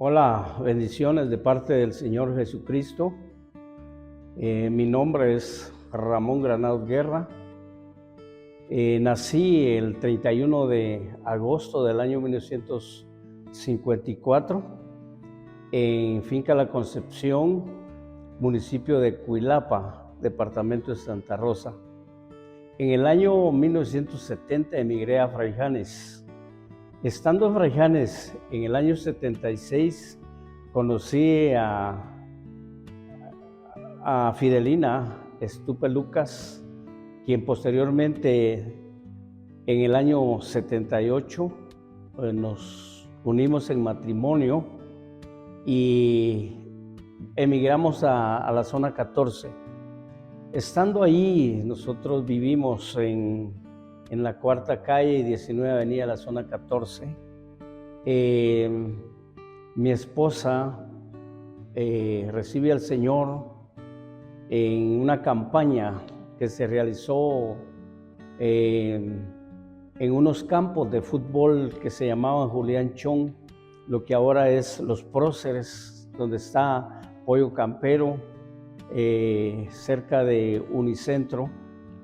Hola, bendiciones de parte del Señor Jesucristo. Mi nombre es Ramón Granados Guerra. Nací el 31 de agosto del año 1954 en Finca La Concepción, municipio de Cuilapa, departamento de Santa Rosa. En el año 1970 emigré a Fraijanes. Estando en Fraijanes, en el año 76, conocí a Fidelina Estupe Lucas, quien posteriormente, en el año 78, nos unimos en matrimonio y emigramos a la zona 14. Estando ahí, nosotros vivimos en la Cuarta Calle y 19 Avenida, la zona 14. Mi esposa recibe al Señor en una campaña que se realizó en unos campos de fútbol que se llamaban Julián Chong, lo que ahora es Los Próceres, donde está Pollo Campero, cerca de Unicentro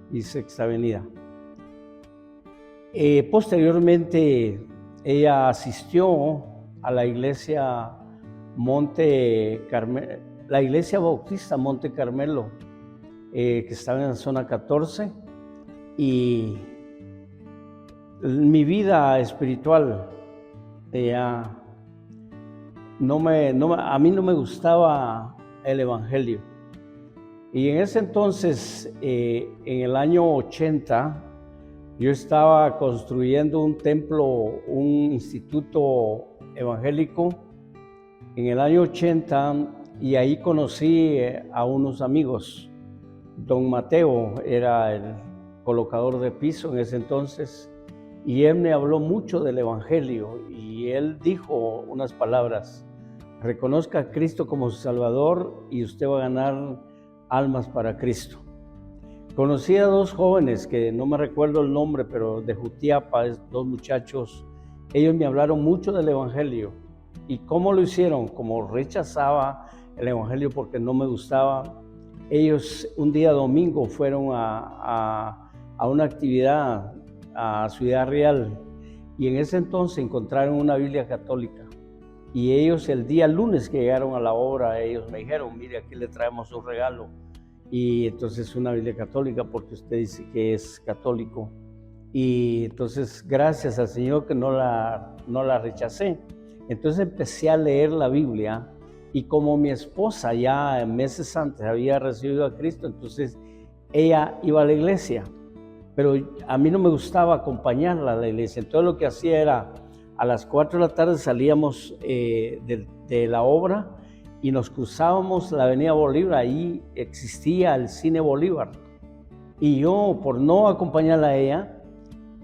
y Sexta Avenida. Posteriormente, ella asistió a la iglesia la iglesia bautista Monte Carmelo, que estaba en la zona 14, y mi vida espiritual, a mí no me gustaba el evangelio. Y en ese entonces, en el año 80, yo estaba construyendo un templo, un instituto evangélico en el año 80, y ahí conocí a unos amigos. Don Mateo era el colocador de piso en ese entonces, y él me habló mucho del evangelio, y él dijo unas palabras: reconozca a Cristo como su Salvador y usted va a ganar almas para Cristo. Conocí a dos jóvenes que no me recuerdo el nombre, pero de Jutiapa, dos muchachos. Ellos me hablaron mucho del evangelio. ¿Y cómo lo hicieron? Como rechazaba el evangelio porque no me gustaba, ellos un día domingo fueron a una actividad a Ciudad Real, y en ese entonces encontraron una Biblia católica. Y ellos, el día lunes que llegaron a la obra, ellos me dijeron: mire, aquí le traemos un regalo. Y entonces una Biblia católica, porque usted dice que es católico. Y entonces, gracias al Señor que no la rechacé. Entonces empecé a leer la Biblia, y como mi esposa ya meses antes había recibido a Cristo, entonces ella iba a la iglesia, pero a mí no me gustaba acompañarla a la iglesia. Entonces lo que hacía era, a las 4 de la tarde salíamos de la obra y nos cruzábamos la avenida Bolívar. Ahí existía el Cine Bolívar, y yo, por no acompañarla a ella,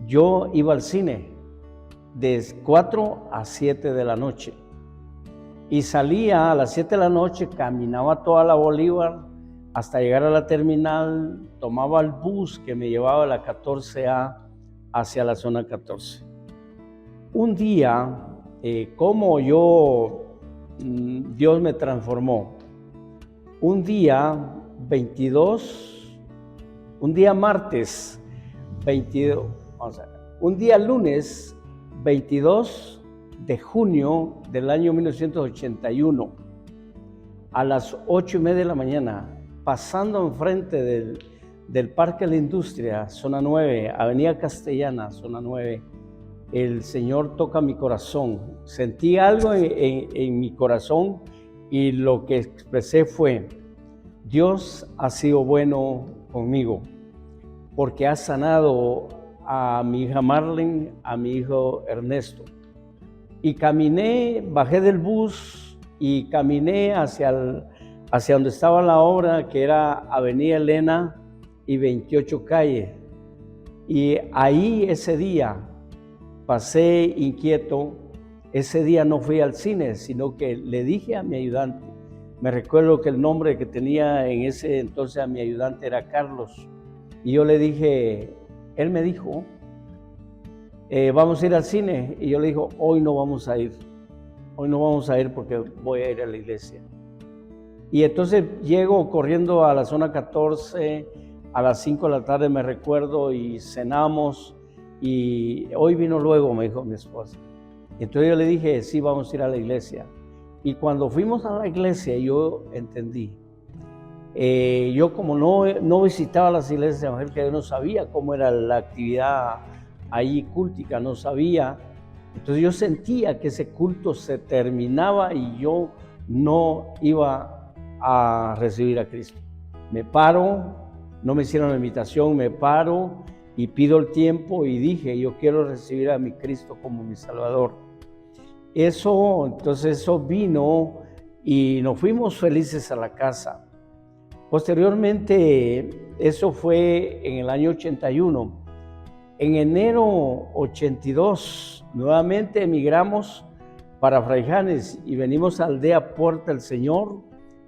yo iba al cine de 4 a 7 de la noche, y salía a las 7 de la noche, caminaba toda la Bolívar hasta llegar a la terminal, tomaba el bus que me llevaba a la 14A hacia la zona 14. Un día, como Dios me transformó. Un día martes 22, un día lunes 22 de junio del año 1981, a las 8:30 de la mañana, pasando enfrente del Parque de la Industria, zona 9, Avenida Castellana, zona 9, el Señor toca mi corazón. Sentí algo en mi corazón, y lo que expresé fue: Dios ha sido bueno conmigo, porque ha sanado a mi hija Marlene, a mi hijo Ernesto. Y caminé, bajé del bus y caminé hacia donde estaba la obra, que era Avenida Elena y 28 Calle. Y ahí ese día pasé inquieto. Ese día no fui al cine, sino que le dije a mi ayudante, me recuerdo que el nombre que tenía en ese entonces a mi ayudante era Carlos, y yo le dije, él me dijo, vamos a ir al cine, y yo le dije, hoy no vamos a ir. hoy no vamos a ir porque voy a ir a la iglesia. Y entonces llego corriendo a la zona 14, a las 5 de la tarde me recuerdo, y cenamos, y hoy vino luego, me dijo mi esposa. Entonces yo le dije, sí, vamos a ir a la iglesia. Y cuando fuimos a la iglesia yo entendí. Yo como no visitaba las iglesias evangélicas, yo no sabía cómo era la actividad ahí cultica, no sabía. Entonces yo sentía que ese culto se terminaba y yo no iba a recibir a Cristo. Me paro, no me hicieron la invitación, me paro y pido el tiempo y dije, yo quiero recibir a mi Cristo como mi Salvador. Entonces eso vino y nos fuimos felices a la casa. Posteriormente, eso fue en el año 81. En enero 82, nuevamente emigramos para Fraijanes y venimos a Aldea Puerta del Señor.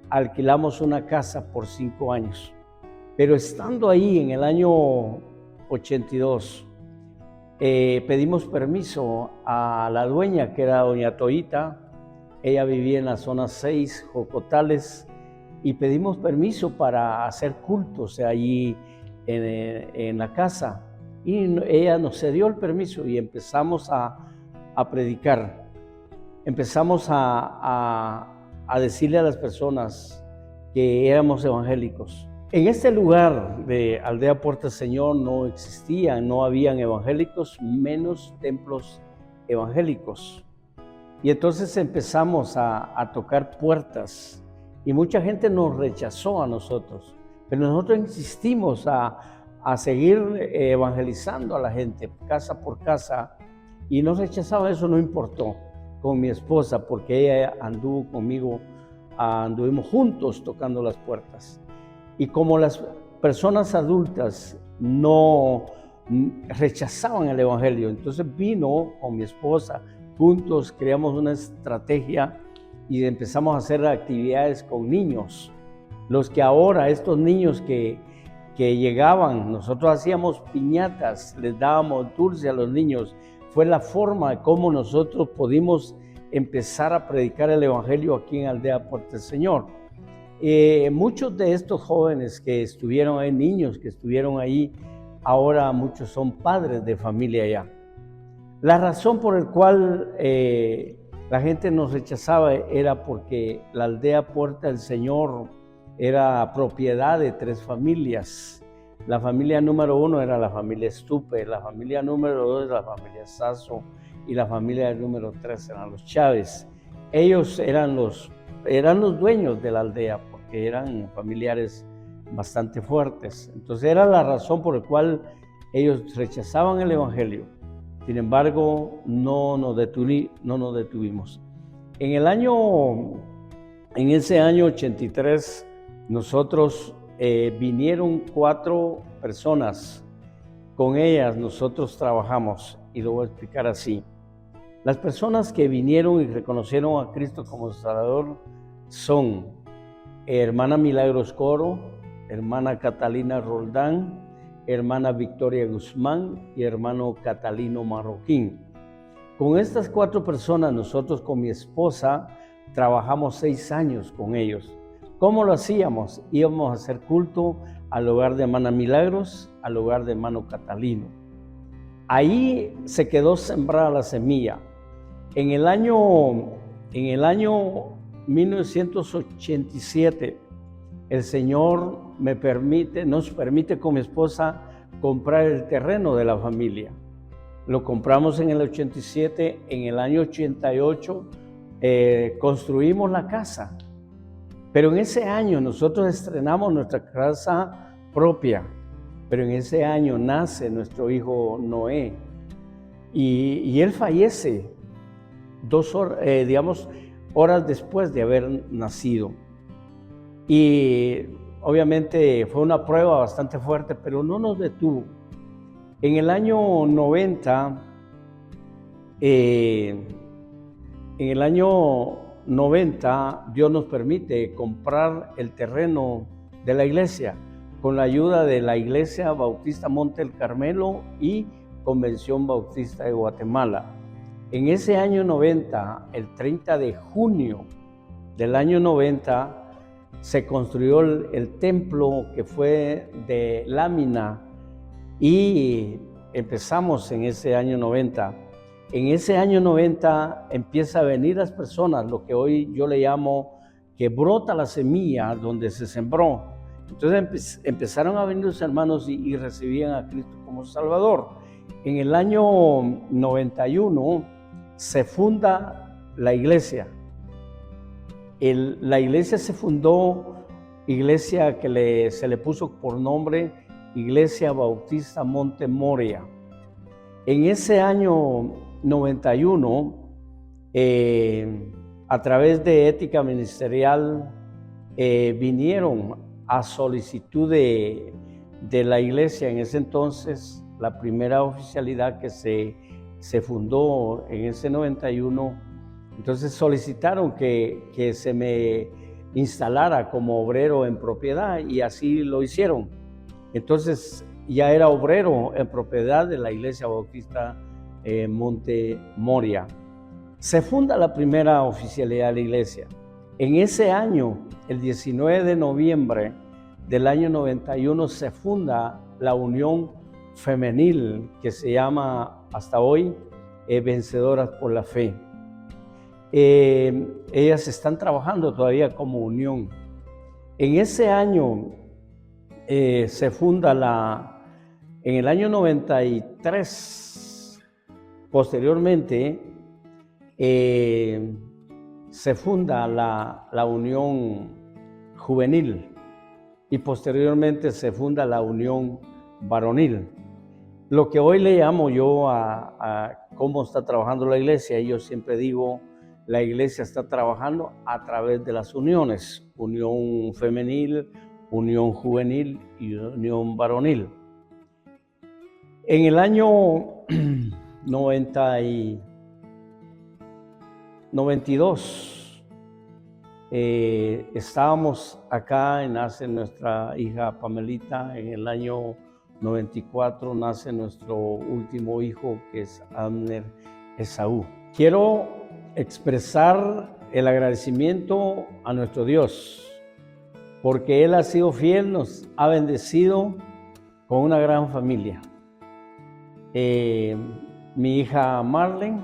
Alquilamos una casa por 5 años. Pero estando ahí en el año 82, pedimos permiso a la dueña, que era doña Toita. Ella vivía en la zona 6, Jocotales, y pedimos permiso para hacer cultos allí en la casa. Y ella nos cedió el permiso y empezamos a predicar. Empezamos a decirle a las personas que éramos evangélicos. En este lugar de Aldea Puerta del Señor no existían, no habían evangélicos, menos templos evangélicos. Y entonces empezamos a tocar puertas y mucha gente nos rechazó a nosotros, pero nosotros insistimos a seguir evangelizando a la gente casa por casa, y nos rechazaban. Eso no importó con mi esposa, porque ella anduvo conmigo, anduvimos juntos tocando las puertas. Y como las personas adultas no rechazaban el evangelio, entonces vino con mi esposa, juntos creamos una estrategia y empezamos a hacer actividades con niños. Los que ahora, estos niños que llegaban, nosotros hacíamos piñatas, les dábamos dulce a los niños. Fue la forma de cómo nosotros pudimos empezar a predicar el evangelio aquí en Aldea Puerta del Señor. Muchos de estos jóvenes que estuvieron ahí, niños que estuvieron ahí, ahora muchos son padres de familia ya. La razón por la cual la gente nos rechazaba era porque la Aldea Puerta del Señor era propiedad de 3 familias. La familia número 1 era la familia Estupe, la familia número 2 era la familia Sasso y la familia número 3 eran los Chávez. Ellos eran los dueños de la aldea porque eran familiares bastante fuertes. Entonces era la razón por la cual ellos rechazaban el evangelio. Sin embargo, no nos detuvimos. En ese año 83, nosotros vinieron 4 personas. Con ellas nosotros trabajamos, y lo voy a explicar así. Las personas que vinieron y reconocieron a Cristo como Salvador son hermana Milagros Coro, hermana Catalina Roldán, hermana Victoria Guzmán y hermano Catalino Marroquín. Con estas 4 personas, nosotros con mi esposa trabajamos 6 años con ellos. ¿Cómo lo hacíamos? Íbamos a hacer culto al hogar de hermana Milagros, al hogar de hermano Catalino. Ahí se quedó sembrada la semilla. En el año 1987, el Señor nos permite con mi esposa comprar el terreno de la familia. Lo compramos en el 87, en el año 88 construimos la casa. Pero en ese año nosotros estrenamos nuestra casa propia, pero en ese año nace nuestro hijo Noé y él fallece 2 horas después de haber nacido. Y obviamente fue una prueba bastante fuerte, pero no nos detuvo. En el año 90, Dios nos permite comprar el terreno de la iglesia con la ayuda de la Iglesia Bautista Monte del Carmelo y Convención Bautista de Guatemala. En ese año 90, el 30 de junio del año 90, se construyó el templo que fue de lámina y empezamos en ese año 90. En ese año 90 empieza a venir las personas, lo que hoy yo le llamo que brota la semilla donde se sembró. Entonces empezaron a venir los hermanos y recibían a Cristo como Salvador. En el año 91 se funda la iglesia. La iglesia se fundó, iglesia que se le puso por nombre Iglesia Bautista Monte Moria. En ese año 91, a través de ética ministerial, vinieron a solicitud de la iglesia. En ese entonces, la primera oficialidad que se fundó en ese 91, entonces solicitaron que se me instalara como obrero en propiedad y así lo hicieron. Entonces ya era obrero en propiedad de la Iglesia Bautista Monte Moria. Se funda la primera oficialidad de la iglesia. En ese año, el 19 de noviembre del año 91, se funda la Unión Femenil, que se llama hasta hoy Vencedoras por la Fe. Ellas están trabajando todavía como unión. En ese año se funda en el año 93, posteriormente se funda la Unión Juvenil y posteriormente se funda la Unión Varonil. Lo que hoy le llamo yo a cómo está trabajando la iglesia, y yo siempre digo, la iglesia está trabajando a través de las uniones, unión femenil, unión juvenil y unión varonil. En el año 92 estábamos acá, nace nuestra hija Pamelita. En el año 94 nace nuestro último hijo, que es Abner Esaú. Quiero expresar el agradecimiento a nuestro Dios, porque Él ha sido fiel, nos ha bendecido con una gran familia. Mi hija Marlene,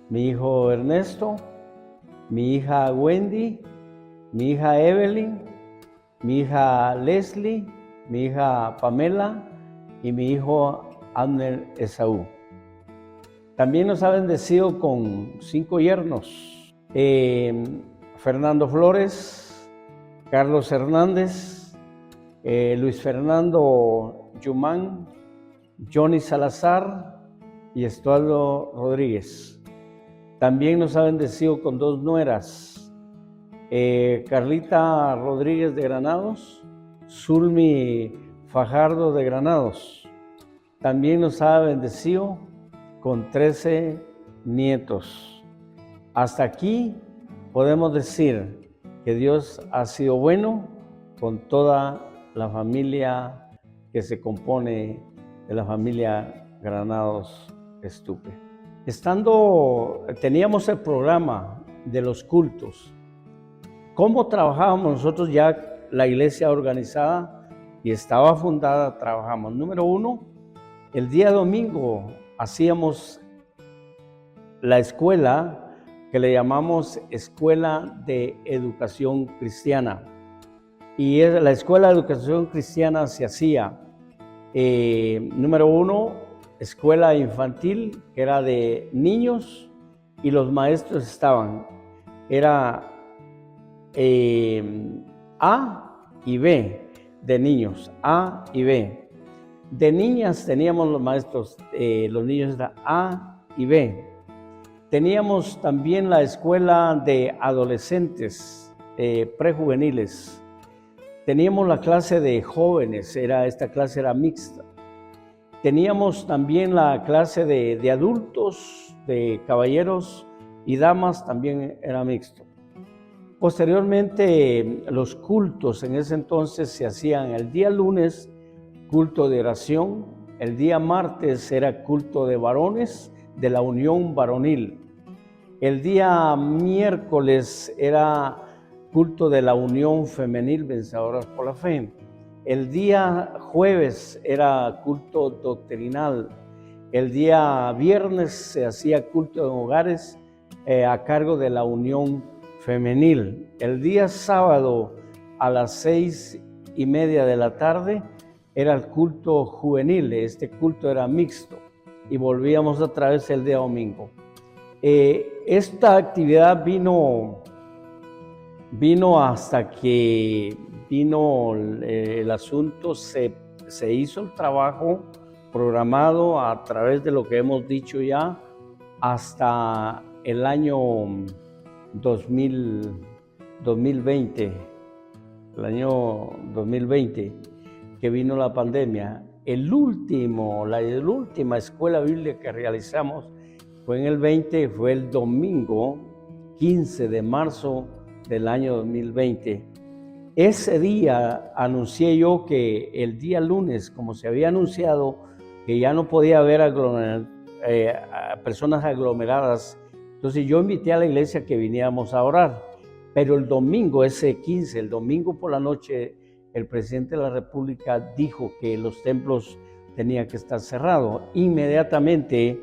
mi hijo Ernesto, mi hija Wendy, mi hija Evelyn, mi hija Leslie, mi hija Pamela y mi hijo Abner Esaú. También nos ha bendecido con 5 yernos: Fernando Flores, Carlos Hernández, Luis Fernando Yumán, Johnny Salazar y Estuardo Rodríguez. También nos ha bendecido con 2 nueras: Carlita Rodríguez de Granados, Zulmi Fajardo de Granados. También nos ha bendecido con 13 nietos. Hasta aquí podemos decir que Dios ha sido bueno con toda la familia que se compone de la familia Granados Estupe. Teníamos el programa de los cultos. ¿Cómo trabajábamos nosotros ya la iglesia organizada y estaba fundada? Trabajamos. Número 1, el día domingo hacíamos la escuela que le llamamos Escuela de Educación Cristiana. Y la Escuela de Educación Cristiana se hacía, número 1, escuela infantil, que era de niños, y los maestros era A y B de niños, A y B. De niñas teníamos los maestros, los niños eran A y B. Teníamos también la escuela de adolescentes, prejuveniles. Teníamos la clase de jóvenes, esta clase era mixta. Teníamos también la clase de adultos, de caballeros y damas, también era mixto. Posteriormente, los cultos en ese entonces se hacían el día lunes, culto de oración. El día martes era culto de varones, de la unión varonil. El día miércoles era culto de la unión femenil, vencedoras por la fe. El día jueves era culto doctrinal. El día viernes se hacía culto en hogares a cargo de la unión femenil. El día sábado a las 6:30 de la tarde era el culto juvenil. Este culto era mixto y volvíamos otra vez el día domingo. Esta actividad vino hasta que vino el asunto, se hizo el trabajo programado a través de lo que hemos dicho ya hasta el año 2020, el año 2020 que vino la pandemia. La última escuela bíblica que realizamos fue en el 20, fue el domingo 15 de marzo del año 2020. Ese día anuncié yo que el día lunes, como se había anunciado que ya no podía haber personas aglomeradas, entonces yo invité a la iglesia que viniéramos a orar. Pero el domingo, ese 15, el domingo por la noche, el presidente de la República dijo que los templos tenían que estar cerrados. Inmediatamente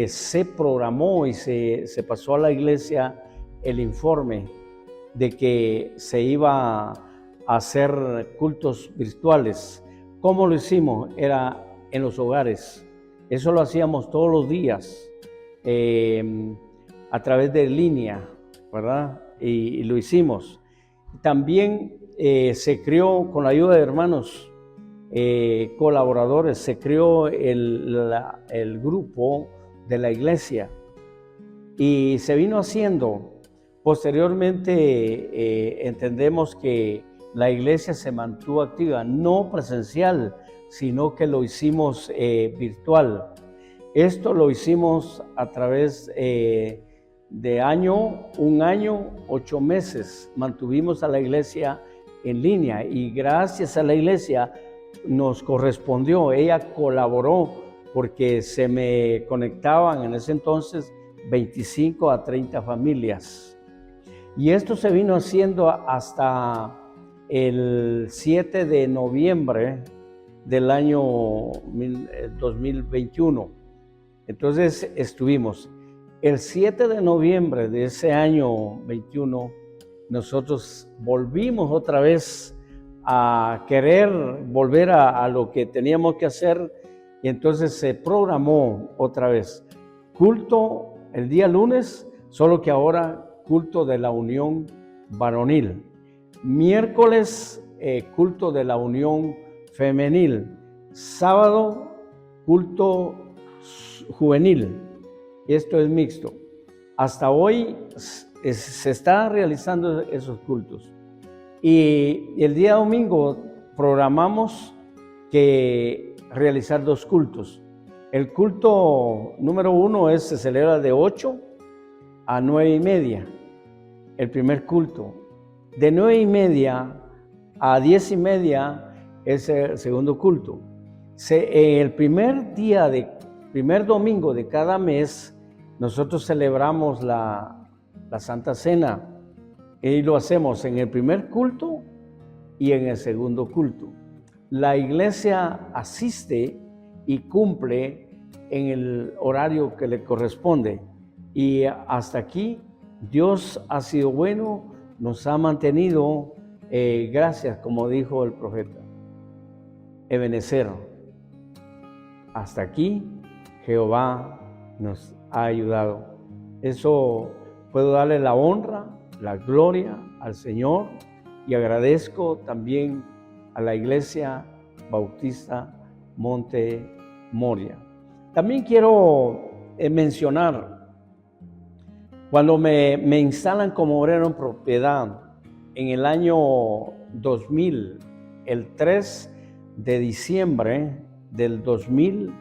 se programó y se pasó a la iglesia el informe de que se iba a hacer cultos virtuales. ¿Cómo lo hicimos? Era en los hogares. Eso lo hacíamos todos los días a través de línea, ¿verdad? Y lo hicimos. También se creó, con la ayuda de hermanos colaboradores, se creó el grupo de la iglesia y se vino haciendo. Posteriormente entendemos que la iglesia se mantuvo activa, no presencial, sino que lo hicimos virtual. Esto lo hicimos a través de un año, 8 meses. Mantuvimos a la iglesia en línea y gracias a la iglesia nos correspondió, ella colaboró porque se me conectaban en ese entonces 25 a 30 familias. Y esto se vino haciendo hasta el 7 de noviembre del año 2021. Entonces estuvimos. El 7 de noviembre de ese año 21, nosotros volvimos otra vez a querer volver a lo que teníamos que hacer y entonces se programó otra vez culto el día lunes, solo que ahora culto de la unión varonil. Miércoles, culto de la unión femenil. Sábado, culto juvenil. Esto es mixto. Hasta hoy se están realizando esos cultos. Y el día domingo programamos que realizar 2 cultos. El culto número 1 se celebra de 8 a 9:30. El primer culto. De 9:30 a 10:30 es el segundo culto. El primer domingo de cada mes, nosotros celebramos la Santa Cena y lo hacemos en el primer culto y en el segundo culto. La iglesia asiste y cumple en el horario que le corresponde. Y hasta aquí Dios ha sido bueno, nos ha mantenido, gracias, como dijo el profeta, Ebenezer. Hasta aquí Jehová nos ha ayudado. Eso puedo darle la honra, la gloria al Señor y agradezco también a la Iglesia Bautista Monte Moria. También quiero mencionar, cuando me instalan como obrero en propiedad en el año 2000, el 3 de diciembre del 2000,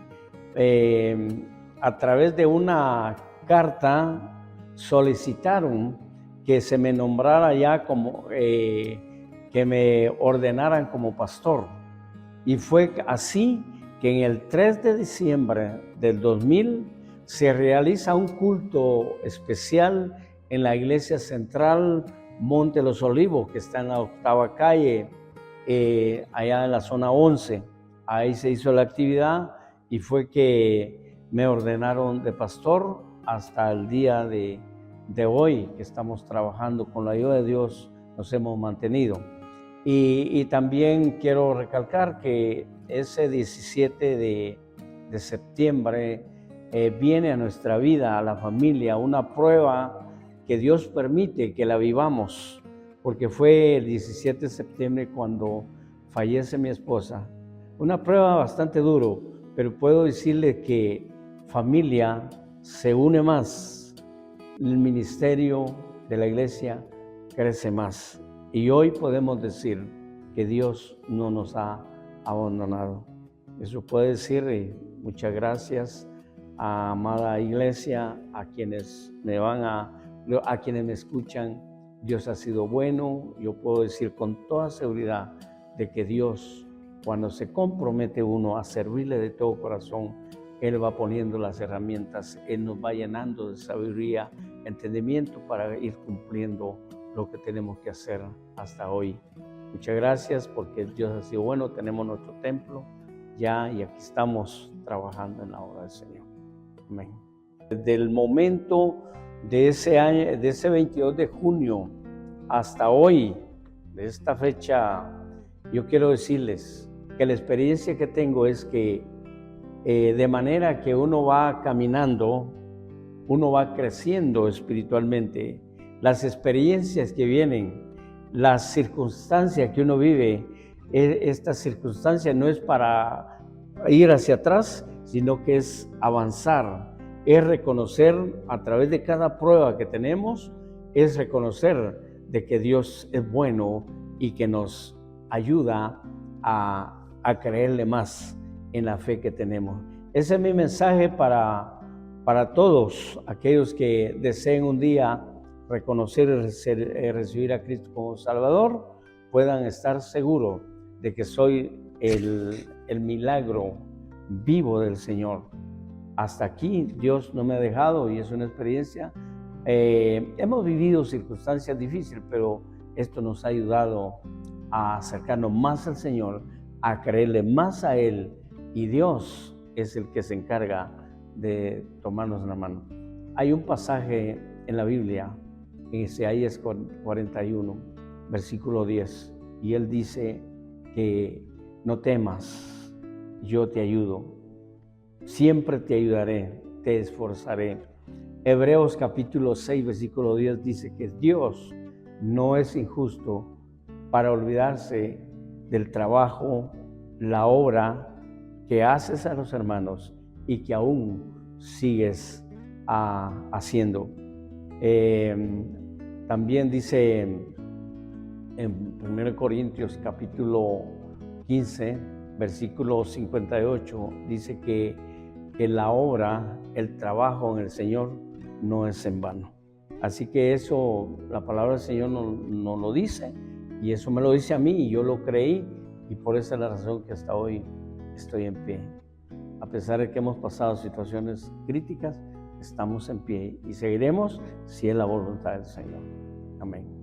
a través de una carta solicitaron que se me nombrara ya como, que me ordenaran como pastor. Y fue así que en el 3 de diciembre del 2000 se realiza un culto especial en la iglesia central Monte de los Olivos, que está en la 8ª calle, allá en la zona 11. Ahí se hizo la actividad y fue que me ordenaron de pastor hasta el día de hoy, que estamos trabajando. Con la ayuda de Dios nos hemos mantenido. Y también quiero recalcar que ese 17 de septiembre viene a nuestra vida, a la familia, una prueba que Dios permite que la vivamos, porque fue el 17 de septiembre cuando fallece mi esposa. Una prueba bastante duro, pero puedo decirle que familia se une más, el ministerio de la iglesia crece más. Y hoy podemos decir que Dios no nos ha abandonado. Eso puede decir, muchas gracias a amada iglesia, a quienes a quienes me escuchan. Dios ha sido bueno. Yo puedo decir con toda seguridad de que Dios, cuando se compromete uno a servirle de todo corazón, Él va poniendo las herramientas, Él nos va llenando de sabiduría, entendimiento para ir cumpliendo lo que tenemos que hacer hasta hoy. Muchas gracias, porque Dios ha sido bueno. Tenemos nuestro templo ya y aquí estamos trabajando en la obra del Señor. Amén. Desde el momento de ese año, de ese 22 de junio hasta hoy, de esta fecha, yo quiero decirles que la experiencia que tengo es que de manera que uno va caminando, uno va creciendo espiritualmente. Las experiencias que vienen, las circunstancias que uno vive, esta circunstancia no es para ir hacia atrás, sino que es avanzar, es reconocer a través de cada prueba que tenemos, es reconocer de que Dios es bueno y que nos ayuda a creerle más en la fe que tenemos. Ese es mi mensaje para todos aquellos que deseen un día reconocer y recibir a Cristo como Salvador, puedan estar seguros de que soy el milagro vivo del Señor. Hasta aquí Dios no me ha dejado y es una experiencia. Hemos vivido circunstancias difíciles, pero esto nos ha ayudado a acercarnos más al Señor, a creerle más a Él, y Dios es el que se encarga de tomarnos la mano. Hay un pasaje en la Biblia, en Isaías 41, versículo 10, y Él dice que no temas, yo te ayudo, siempre te ayudaré, te esforzaré. Hebreos capítulo 6, versículo 10 dice que Dios no es injusto para olvidarse del trabajo, la obra que haces a los hermanos y que aún sigues haciendo. También dice en 1 Corintios capítulo 15, versículo 58, dice que la obra, el trabajo en el Señor no es en vano. Así que eso, la palabra del Señor nos lo dice, y eso me lo dice a mí y yo lo creí, y por esa es la razón que hasta hoy estoy en pie. A pesar de que hemos pasado situaciones críticas, estamos en pie y seguiremos si es la voluntad del Señor. Amén.